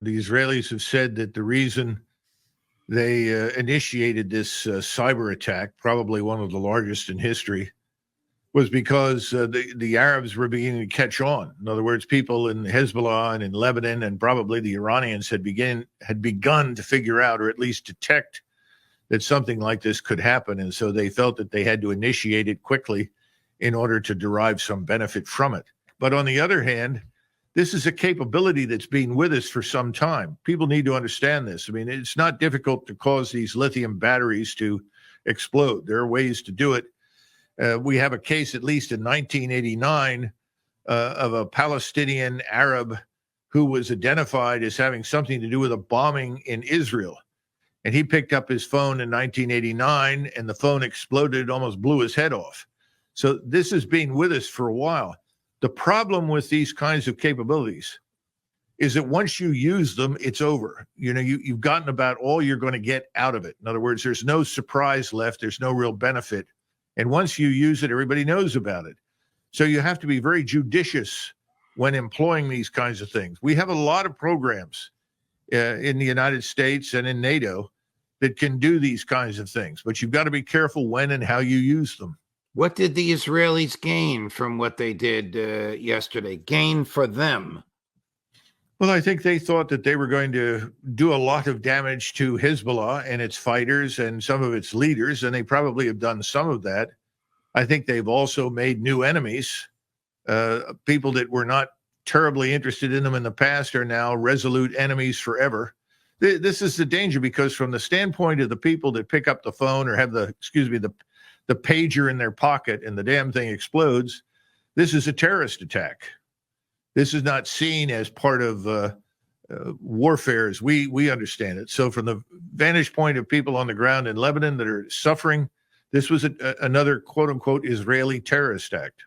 The Israelis have said that the reason they initiated this cyber attack, probably one of the largest in history, was because the Arabs were beginning to catch on. In other words, people in Hezbollah and in Lebanon and probably the Iranians had begun to figure out, or at least detect, that something like this could happen. And so they felt that they had to initiate it quickly in order to derive some benefit from it. But on the other hand, this is a capability that's been with us for some time. People need to understand this. I mean, it's not difficult to cause these lithium batteries to explode. There are ways to do it. We have a case, at least in 1989, of a Palestinian Arab who was identified as having something to do with a bombing in Israel. And he picked up his phone in 1989, and the phone exploded. It almost blew his head off. So this has been with us for a while. The problem with these kinds of capabilities is that once you use them, it's over. You've gotten about all you're going to get out of it. In other words, there's no surprise left. There's no real benefit. And once you use it, everybody knows about it. So you have to be very judicious when employing these kinds of things. We have a lot of programs in the United States and in NATO that can do these kinds of things, but you've got to be careful when and how you use them. What did the Israelis gain from what they did yesterday? Gain for them? Well, I think they thought that they were going to do a lot of damage to Hezbollah and its fighters and some of its leaders, and they probably have done some of that. I think they've also made new enemies. People that were not terribly interested in them in the past are now resolute enemies forever. This is the danger, because from the standpoint of the people that pick up the phone or have the pager in their pocket and the damn thing explodes, this is a terrorist attack. This is not seen as part of warfare as we understand it. So from the vantage point of people on the ground in Lebanon that are suffering, this was another quote-unquote Israeli terrorist act.